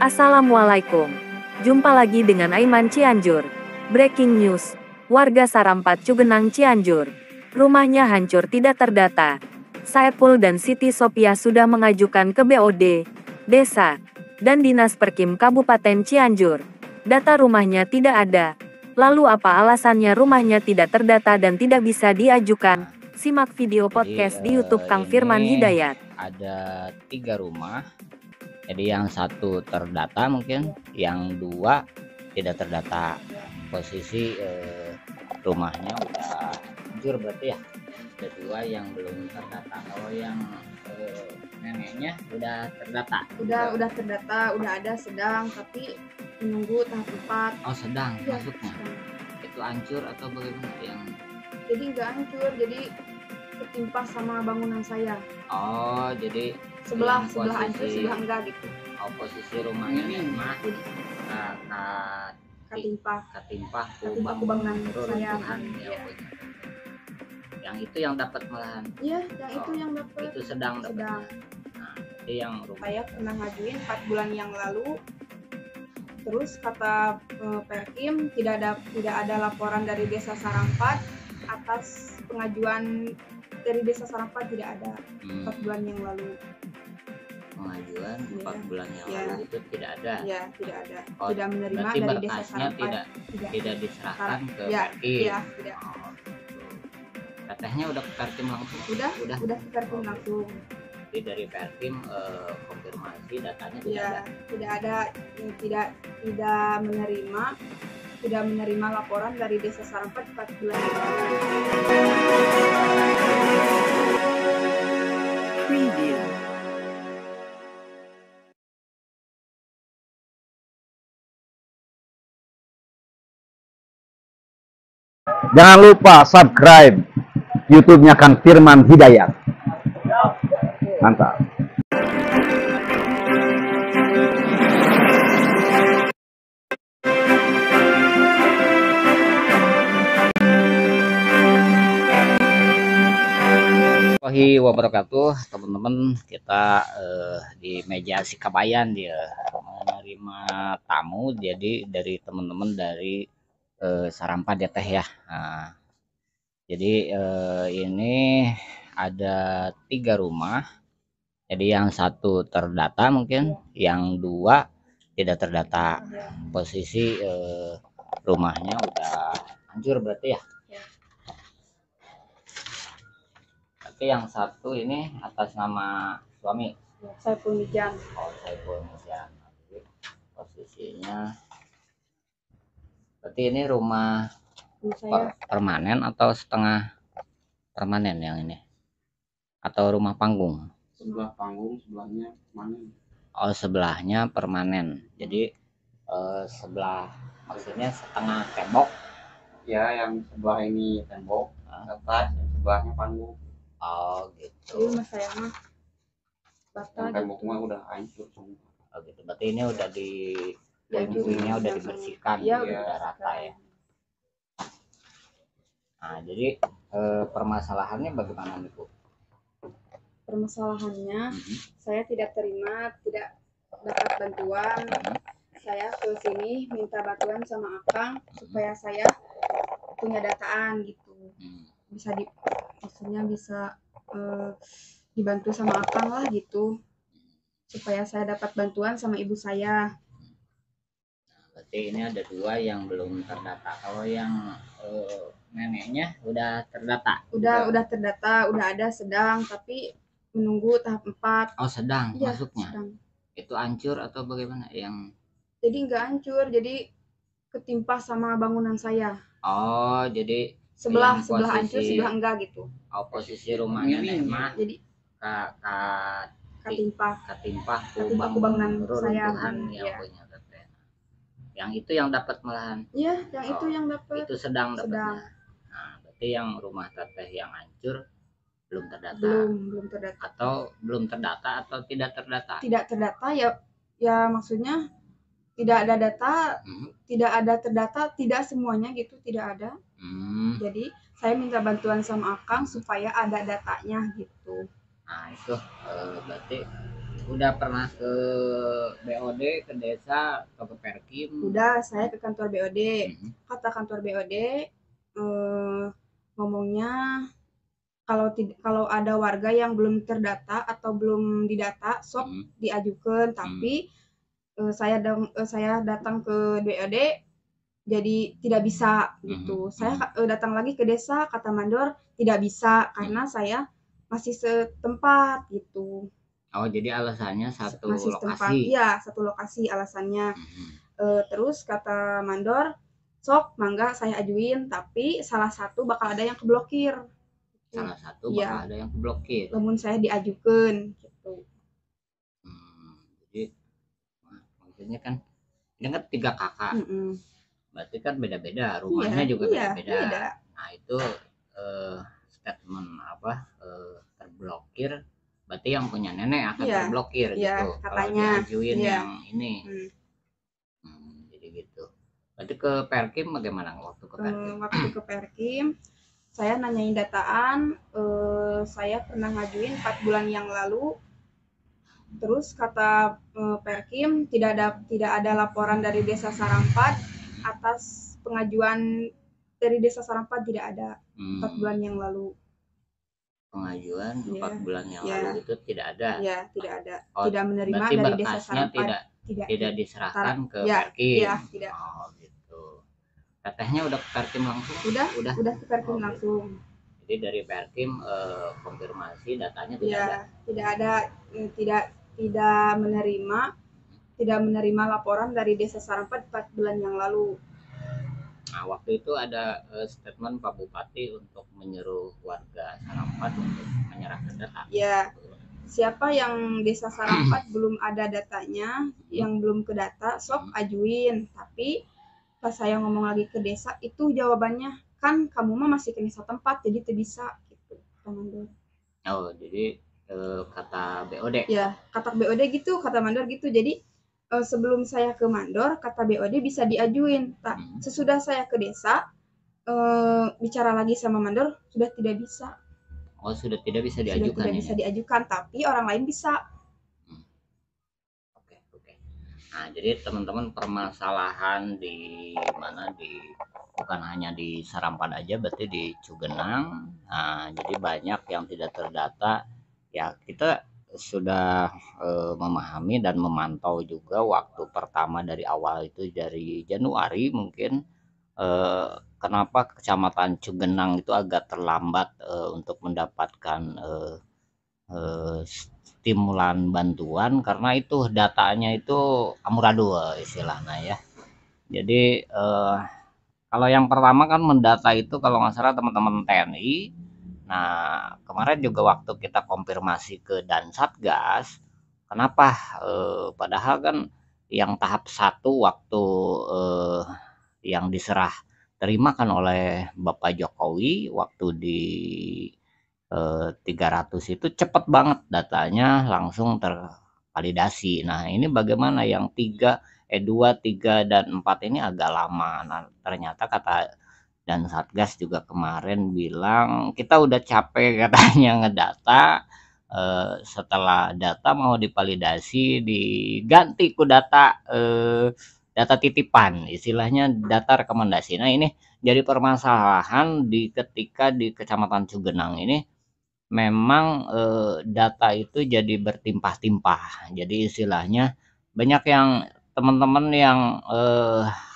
Assalamualaikum. Jumpa lagi dengan Aiman Cianjur. Breaking news. Warga Sarampat Cugenang Cianjur. Rumahnya hancur tidak terdata. Saepul dan Siti Sophia sudah mengajukan ke BOD, Desa, dan Dinas Perkim Kabupaten Cianjur. Data rumahnya tidak ada. Lalu apa alasannya rumahnya tidak terdata dan tidak bisa diajukan? Simak video podcast di YouTube Kang Firman Hidayat. Ada 3 rumah. Jadi yang satu terdata, mungkin yang 2 tidak terdata. Posisi rumahnya udah hancur berarti ya. Ada 2 yang belum terdata. Kalau yang neneknya udah terdata. Udah terdata, udah ada sedang, tapi menunggu tahap 4. Oh, sedang Ya, maksudnya. Itu hancur atau bagaimana yang? Jadi nggak hancur, jadi ketimpa sama bangunan saya. Oh, jadi Sebelah yang hancur, sebelah enggak gitu. Oh, posisi rumahnya mah Jadi ketimpa ku bangunan saya. Ya. Yang itu yang dapat malahan. Iya, yang itu yang dapat. Itu sedang dapat. Sedang. Nah, itu yang rumah. Saya pernah ngajuin 4 bulan yang lalu. Terus kata Perkim tidak ada laporan dari Desa Sarampat atas pengajuan dari Desa Sarampat, tidak ada 4 bulan yang lalu. Pengajuan 4 bulan yang lalu itu tidak ada. Ya, tidak ada. Oh, tidak menerima dari Desa Sarampat. Tidak diserahkan ke ya, Perkim. Ya, tidak. Oh, katanya udah ke Perkim langsung. Udah ke Perkim langsung. Jadi dari Perkim konfirmasi datanya tidak ada, tidak menerima laporan dari Desa Sarampat 4 bulan yang lalu. Preview. Jangan lupa subscribe YouTube-nya Kang Firman Hidayat. Mantap. Warahmatullahi wabarakatuh, teman-teman. Kita di meja Sikabayan dia menerima tamu, jadi dari teman-teman dari Sarampat ya teh ya. Nah, jadi ini ada 3 rumah. Jadi yang satu terdata, mungkin yang 2 tidak terdata. Posisi rumahnya udah hancur berarti ya. Tapi yang satu ini atas nama suami. Saipul Mijan. Oh, Saipul Mijan. Posisinya berarti ini rumah permanen atau setengah permanen yang ini? Atau rumah panggung? Sebelah panggung, sebelahnya permanen. Oh, sebelahnya permanen. Jadi sebelah maksudnya setengah tembok. Ya, yang sebelah ini tembok, atas, yang sebelahnya panggung. Oh, gitu. Jadi rumah saya mah bata Yang temboknya udah hancur semua. Oh, gitu. Berarti ini udah Hancurnya udah dibersihkan, ya, udah rata ya. Nah, jadi permasalahannya bagaimana nih, Bu? Permasalahannya saya tidak dapat bantuan. Saya ke sini minta bantuan sama Akang supaya saya punya dataan gitu. Maksudnya bisa dibantu sama Akang lah gitu, supaya saya dapat bantuan sama ibu saya. Berarti ini ada 2 yang belum terdata. Kalau yang neneknya udah terdata. Udah terdata, udah ada sedang, tapi menunggu tahap 4. Oh, sedang Ya, maksudnya. sedang. Itu hancur atau bagaimana yang? Jadi nggak hancur, jadi ketimpa sama bangunan saya. Oh, jadi Sebelah hancur, sebelah enggak gitu. Oh, posisi rumahnya mah Jadi ketimpa ku bangunan saya. Yang punya teteh. Yang itu yang dapat malahan. Iya, yang itu yang dapat. Itu sedang dapatnya. Nah, berarti yang rumah teteh yang hancur belum terdata. Belum terdata. Atau belum terdata atau tidak terdata? Tidak terdata ya maksudnya tidak ada data, tidak ada terdata, tidak semuanya gitu, tidak ada. Jadi saya minta bantuan sama Akang supaya ada datanya gitu. Nah, itu berarti Udah pernah ke BOD, ke desa, atau ke Perkim? Udah, saya ke kantor BOD. Mhm. Kata kantor BOD ngomongnya kalau ada warga yang belum terdata atau belum didata, sok diajukan. Tapi saya datang ke BOD jadi tidak bisa gitu. Saya datang lagi ke desa, kata mandor tidak bisa karena saya masih setempat gitu. Oh, jadi alasannya satu Masih setempat. lokasi. Iya, satu lokasi alasannya. Terus kata mandor, sok mangga saya ajuin, tapi salah satu bakal ada yang keblokir. Salah satu bakal ada yang keblokir. Namun saya diajukan gitu. Jadi maksudnya kan ini kan 3 kakak. Berarti kan beda-beda, rumahnya juga beda-beda. Nah, itu statement terblokir, berarti yang punya nenek akan terblokir gitu. Katanya. Kalau diajuin yang ini. Jadi gitu. Berarti ke Perkim bagaimana waktu ke Perkim? Waktu ke Perkim, saya nanyain dataan, saya pernah ngajuin 4 bulan yang lalu. Terus kata Perkim tidak ada laporan dari Desa Sarampat atas pengajuan dari Desa Sarampat, tidak ada 4 bulan yang lalu. Pengajuan 4 bulan yang lalu itu tidak ada. Ya, tidak ada. Tidak menerima dari Desa Sarampat. Tidak diserahkan ke Perkim. Iya, tidak. Oh, gitu. Tetehnya udah ke Perkim langsung? Udah ke Perkim langsung. Jadi dari Perkim konfirmasi datanya tidak ada. Tidak ada, tidak menerima laporan dari Desa Sarampat 4 bulan yang lalu. Nah, waktu itu ada statement Pak Bupati untuk menyuruh warga Sarampat untuk menyerahkan data. Ya, siapa yang Desa Sarampat belum ada datanya, yang belum ke data, sok ajuin. Tapi pas saya ngomong lagi ke desa, itu jawabannya, kan kamu mah masih ke desa tempat, jadi tidak bisa gitu. Oh, jadi kata BOD? Ya, kata BOD gitu, kata mandor gitu. Jadi sebelum saya ke mandor, kata BOD bisa diajuin. Sesudah saya ke desa, bicara lagi sama mandor, sudah tidak bisa. Oh, sudah tidak bisa diajukan. Sudah tidak bisa diajukan, tapi orang lain bisa. Oke. Nah, jadi teman-teman, permasalahan di mana, bukan hanya di Sarampat aja, berarti di Cugenang. Nah, jadi banyak yang tidak terdata. Ya, kita sudah memahami dan memantau juga waktu pertama dari awal itu dari Januari mungkin, kenapa Kecamatan Cugenang itu agak terlambat untuk mendapatkan stimulan bantuan, karena itu datanya itu amburadul istilahnya ya. Jadi kalau yang pertama kan mendata itu kalau nggak salah teman-teman TNI. Nah, kemarin juga waktu kita konfirmasi ke Dansatgas, kenapa padahal kan yang tahap 1 waktu yang diserah terimakan oleh Bapak Jokowi waktu di 300 itu cepet banget datanya langsung tervalidasi. Nah, ini bagaimana yang 2, 3, dan 4 ini agak lama. Nah, ternyata kata dan Satgas juga kemarin bilang kita udah capek katanya ngedata, setelah data mau divalidasi diganti ku data data titipan, istilahnya data rekomendasi. Nah, ini jadi permasalahan ketika di Kecamatan Cugenang ini memang data itu jadi bertimpah-timpah. Jadi istilahnya banyak yang teman-teman yang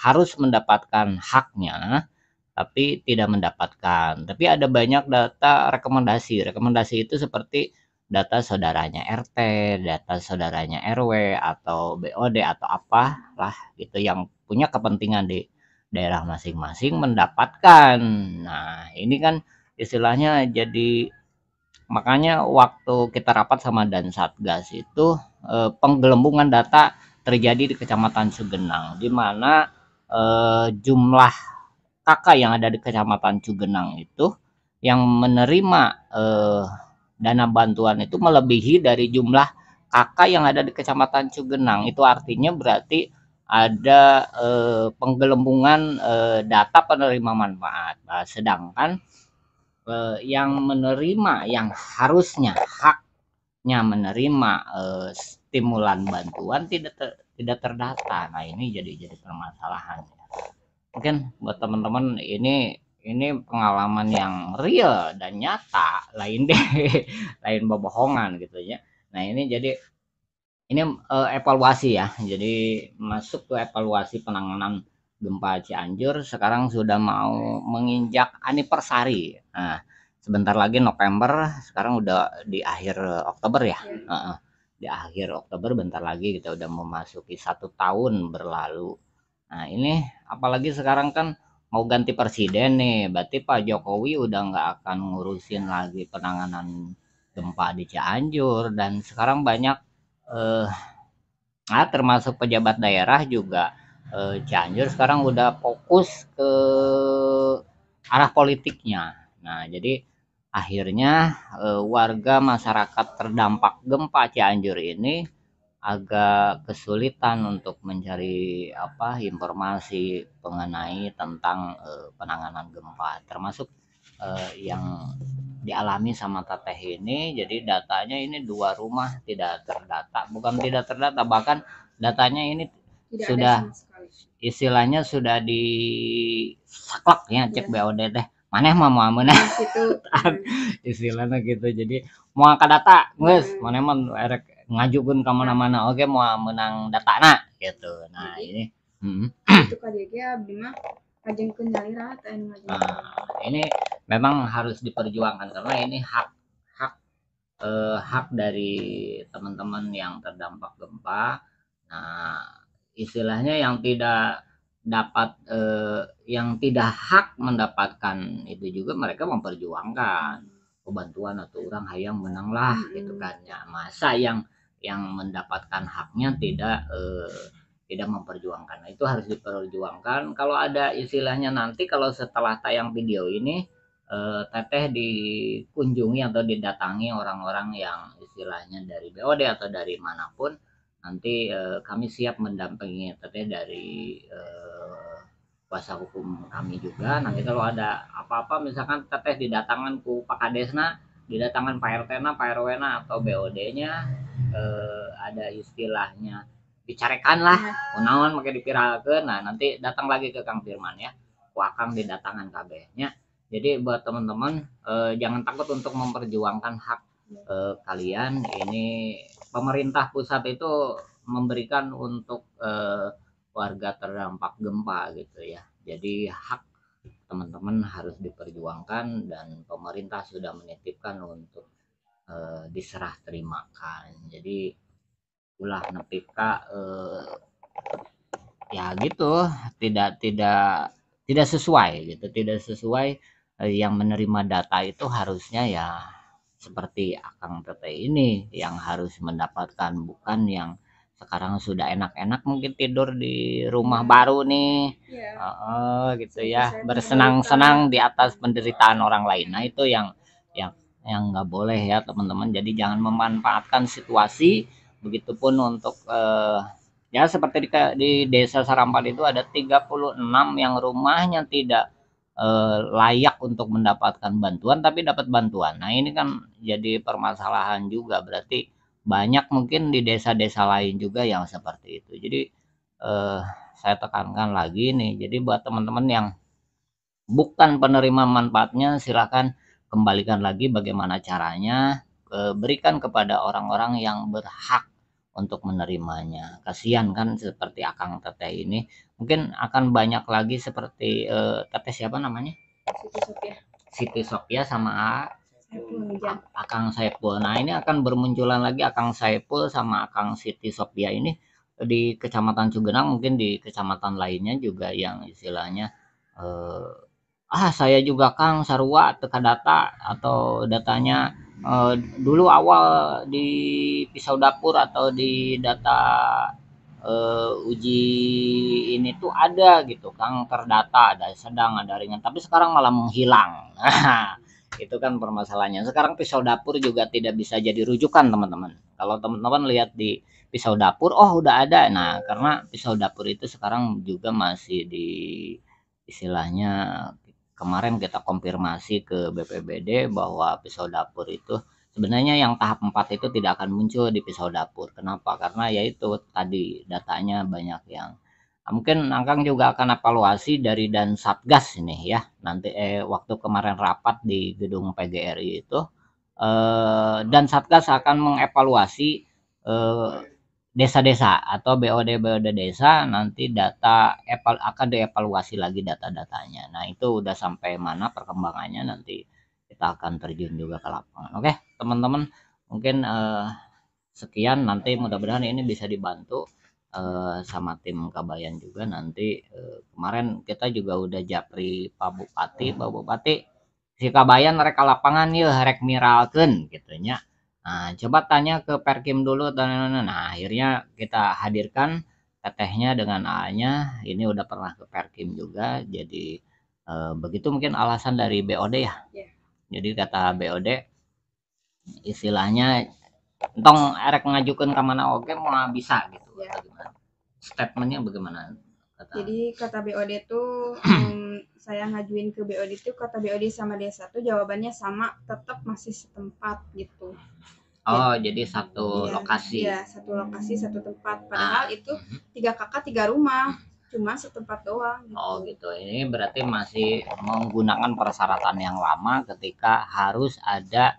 harus mendapatkan haknya tapi tidak mendapatkan. Tapi ada banyak data rekomendasi. Rekomendasi itu seperti data saudaranya RT, data saudaranya RW, atau BOD, atau apalah gitu yang punya kepentingan di daerah masing-masing mendapatkan. Nah, ini kan istilahnya jadi, makanya waktu kita rapat sama Dansatgas itu penggelembungan data terjadi di Kecamatan Cugenang, di mana jumlah kakak yang ada di Kecamatan Cugenang itu yang menerima dana bantuan itu melebihi dari jumlah kakak yang ada di Kecamatan Cugenang. Itu artinya berarti ada penggelembungan data penerima manfaat. Nah, sedangkan yang menerima yang harusnya hak menerima stimulan bantuan tidak terdata. Nah, ini jadi permasalahan. Mungkin buat teman-teman ini pengalaman yang real dan nyata, lain deh lain bohongan gitu ya. Nah, ini jadi ini evaluasi ya. Jadi masuk ke evaluasi penanganan gempa Cianjur sekarang sudah mau menginjak anniversary. Nah, sebentar lagi November, sekarang udah di akhir Oktober ya. Di akhir Oktober bentar lagi kita udah memasuki 1 tahun berlalu. Nah, ini apalagi sekarang kan mau ganti presiden nih, berarti Pak Jokowi udah nggak akan ngurusin lagi penanganan gempa di Cianjur, dan sekarang banyak termasuk pejabat daerah juga Cianjur sekarang udah fokus ke arah politiknya. Nah, jadi akhirnya warga masyarakat terdampak gempa Cianjur ini agak kesulitan untuk mencari informasi mengenai tentang penanganan gempa, termasuk yang dialami sama teteh ini. Jadi datanya ini 2 rumah tidak terdata, bukan tidak terdata, bahkan datanya ini Tidak sudah ada sama sekali. istilahnya sudah di saklek ya, cek BOD teh maneh mah mau amanah Itu istilahnya gitu. Jadi mau angkat data geus maneh mah erek ngajukeun ka mana-mana oke mau menang datana gitu. Nah, ini itu KDG abdi mah ngajengkeun nyalira teh ini memang harus diperjuangkan karena ini hak dari teman-teman yang terdampak gempa. Nah, istilahnya yang tidak dapat yang tidak hak mendapatkan itu juga mereka memperjuangkan bantuan atau orang hayang menang lah gitu kan ya. Masa yang mendapatkan haknya tidak memperjuangkan. Nah, itu harus diperjuangkan. Kalau ada istilahnya nanti kalau setelah tayang video ini teteh dikunjungi atau didatangi orang-orang yang istilahnya dari BOD atau dari manapun, nanti kami siap mendampingi teteh dari kuasa hukum kami juga. Nanti kalau ada apa-apa misalkan teteh didatangkan ku Pak Kadesna, didatangkan Pak RT na, Pak RW na atau BOD-nya ada istilahnya dicarekan lah, kunaon make dipiralkeun. Nah, nanti datang lagi ke Kang Firman ya. Ku akang didatangan kabehnya. Jadi buat teman-teman jangan takut untuk memperjuangkan hak kalian. Ini pemerintah pusat itu memberikan untuk warga terdampak gempa gitu ya. Jadi hak teman-teman harus diperjuangkan dan pemerintah sudah menitipkan untuk diserah terimakan. Jadi ulah nepika ya gitu, tidak sesuai gitu, tidak sesuai. Yang menerima data itu harusnya ya seperti Akang Teteh ini yang harus mendapatkan, bukan yang sekarang sudah enak-enak mungkin tidur di rumah baru nih gitu ya, bersenang-senang di atas penderitaan orang lain. Nah, itu yang nggak boleh ya teman-teman. Jadi jangan memanfaatkan situasi. Begitupun untuk ya seperti di desa Sarampat itu ada 36 yang rumahnya tidak layak untuk mendapatkan bantuan tapi dapat bantuan. Nah, ini kan jadi permasalahan juga, berarti banyak mungkin di desa-desa lain juga yang seperti itu. Jadi saya tekankan lagi nih, jadi buat teman-teman yang bukan penerima manfaatnya silakan kembalikan lagi bagaimana caranya, berikan kepada orang-orang yang berhak untuk menerimanya. Kasihan kan seperti Akang Teteh ini, mungkin akan banyak lagi seperti Teteh siapa namanya? Siti Sophia sama Akang Saipul. Nah, ini akan bermunculan lagi Akang Saipul sama Akang Siti Sophia ini di Kecamatan Cugenang, mungkin di kecamatan lainnya juga yang istilahnya saya juga Kang sarua teka data atau datanya dulu awal di pisau dapur atau di data uji ini tuh ada gitu Kang, terdata ada sedang ada ringan, tapi sekarang malah menghilang. Nah, itu kan permasalahannya. Sekarang pisau dapur juga tidak bisa jadi rujukan teman-teman. Kalau teman-teman lihat di pisau dapur, oh udah ada. Nah, karena pisau dapur itu sekarang juga masih di istilahnya kemarin kita konfirmasi ke BPBD bahwa pisau dapur itu sebenarnya yang tahap 4 itu tidak akan muncul di pisau dapur. Kenapa? Karena yaitu tadi datanya banyak yang mungkin Akang juga akan evaluasi dari dan Satgas ini ya. Nanti waktu kemarin rapat di gedung PGRI itu dan Satgas akan mengevaluasi desa-desa atau BOD-BOD desa nanti data akan dievaluasi lagi data-datanya. Nah, itu udah sampai mana perkembangannya nanti kita akan terjun juga ke lapangan. Oke, teman-teman, mungkin sekian, nanti mudah-mudahan ini bisa dibantu sama tim Kabayan juga nanti. Kemarin kita juga udah japri Pak Bupati si Kabayan reka lapangan ya rek miralkeun gitu nya. Nah, coba tanya ke Perkim dulu. Nah, akhirnya kita hadirkan tetehnya dengan A-nya. Ini udah pernah ke Perkim juga. Jadi begitu mungkin alasan dari BOD ya. Yeah. Jadi kata BOD istilahnya entong erek ngajukan ke mana oke mau bisa gitu. Yeah. Statementnya bagaimana? Jadi kata BOD tuh saya ngajuin ke BOD tuh kata BOD sama desa tuh jawabannya sama, tetap masih setempat gitu. Oh, jadi satu lokasi. Iya, satu lokasi, satu tempat. Padahal itu 3 kakak 3 rumah, cuma setempat doang. Gitu. Oh, gitu. Ini berarti masih menggunakan persyaratan yang lama ketika harus ada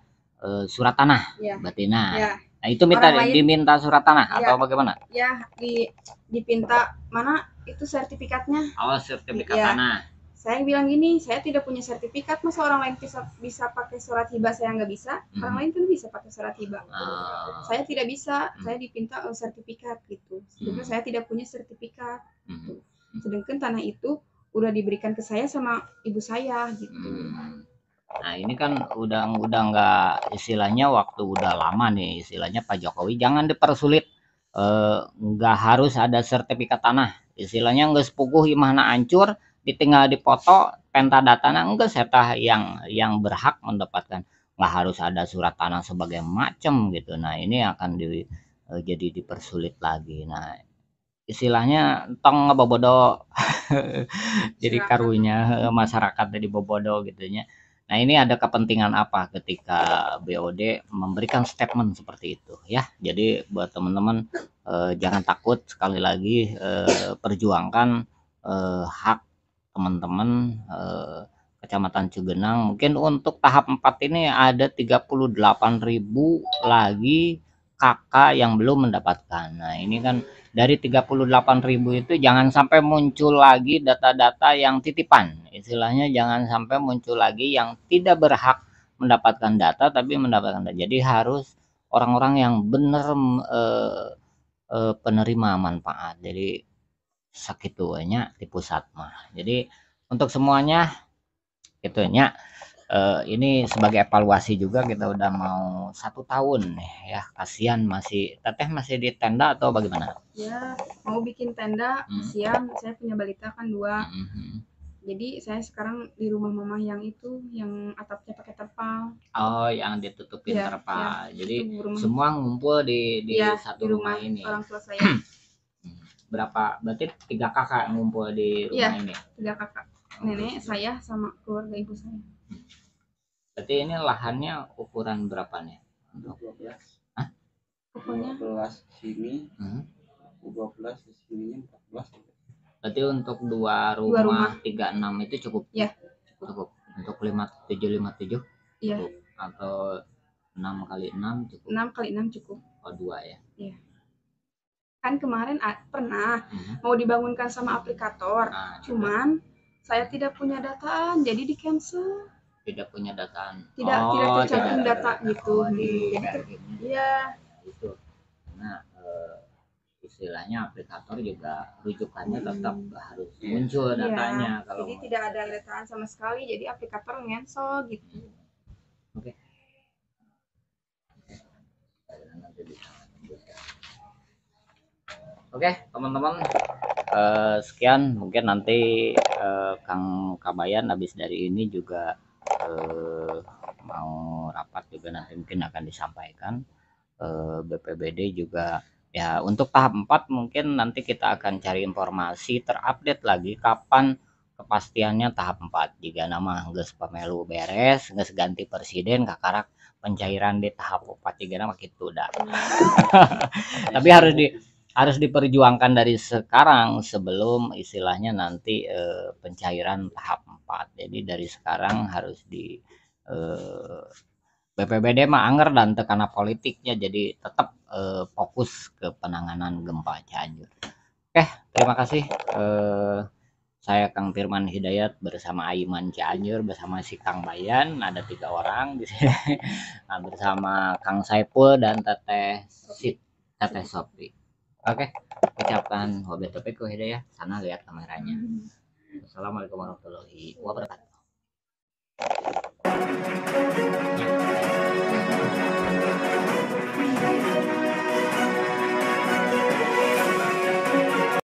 surat tanah, Batina. Ya. Nah, itu diminta surat tanah atau bagaimana? Ya, dipinta mana itu sertifikatnya. Oh, sertifikat tanah. Saya bilang gini, saya tidak punya sertifikat, masa orang lain bisa pakai surat hibah, saya nggak bisa. Orang lain kan bisa pakai surat hibah. Saya tidak bisa, saya dipinta sertifikat gitu. Sedangkan saya tidak punya sertifikat. Gitu. Sedangkan tanah itu udah diberikan ke saya sama ibu saya gitu. Nah, ini kan udah nggak istilahnya waktu udah lama nih istilahnya Pak Jokowi jangan dipersulit, nggak harus ada sertifikat tanah. Istilahnya nggak sepuguh imahna hancur ditinggal dipoto penta datana enggak serta yang berhak mendapatkan, nggak harus ada surat tanah sebagai macam gitu. Nah, ini akan jadi dipersulit lagi. Nah, istilahnya tong ngebobodo jadi karunya masyarakat jadi bobodo gitunya. Nah, ini ada kepentingan apa ketika BOD memberikan statement seperti itu ya. Jadi buat teman-teman jangan takut, sekali lagi perjuangkan hak teman-teman Kecamatan Cugenang. Mungkin untuk tahap 4 ini ada 38.000 lagi kakak yang belum mendapatkan. Nah, ini kan dari 38.000 itu jangan sampai muncul lagi data-data yang titipan. Istilahnya jangan sampai muncul lagi yang tidak berhak mendapatkan data tapi mendapatkan data. Jadi harus orang-orang yang benar penerima manfaat. Jadi sakitunya di pusat mah. Jadi untuk semuanya gitunya ini sebagai evaluasi juga, kita udah mau 1 tahun nih ya. Kasihan masih teteh masih di tenda atau bagaimana? Ya, mau bikin tenda, kasihan saya punya balita kan 2. Jadi saya sekarang di rumah mama yang itu yang atapnya pakai terpal. Oh, yang ditutupin terpal. Jadi semua ngumpul di satu rumah ini. Orang tua saya. Berapa? Berarti 3 kakak ngumpul di rumah ini. 3 kakak. Nenek, saya sama keluarga ibu saya. Berarti ini lahannya ukuran berapa nih? 12. Hah? Pokoknya 12 sini. 12 di sini 14. Berarti untuk 2 rumah 36 itu cukup? Ya, cukup. Untuk 5757? Iya. Cukup. Atau 6 kali 6 cukup? 6 kali 6 cukup. Oh, 2 ya? Iya. Kan kemarin pernah mau dibangunkan sama aplikator, cuman saya tidak punya dataan, jadi di cancel. Tidak punya dataan. Tidak tercantum data gitu. Iya. Itu. Nah, istilahnya aplikator juga rujukannya tetap harus muncul datanya. Kalau jadi tidak ada dataan sama sekali, jadi aplikator cancel gitu. Oke. Oke, teman-teman, sekian. Mungkin nanti Kang Kabayan habis dari ini juga mau rapat juga nanti mungkin akan disampaikan. BPBD juga ya untuk tahap 4 mungkin nanti kita akan cari informasi terupdate lagi kapan kepastiannya tahap 4. Jika nama geus pemilu beres, geus ganti presiden kakarak pencairan di tahap 4-3 mah gitu dah. Tapi harus diperjuangkan dari sekarang sebelum istilahnya nanti pencairan tahap 4. Jadi dari sekarang harus di BPBD mah anger dan tekanan politiknya, jadi tetap fokus ke penanganan gempa Cianjur. Oke, terima kasih. Saya Kang Firman Hidayat bersama Aiman Cianjur bersama si Kang Bayan, ada 3 orang di sini. Nah, bersama Kang Saipul dan Teteh Sopi. Oke, ucapkan wabillahi taufiq wal hidayah. Sana lihat kameranya. Assalamualaikum warahmatullahi wabarakatuh.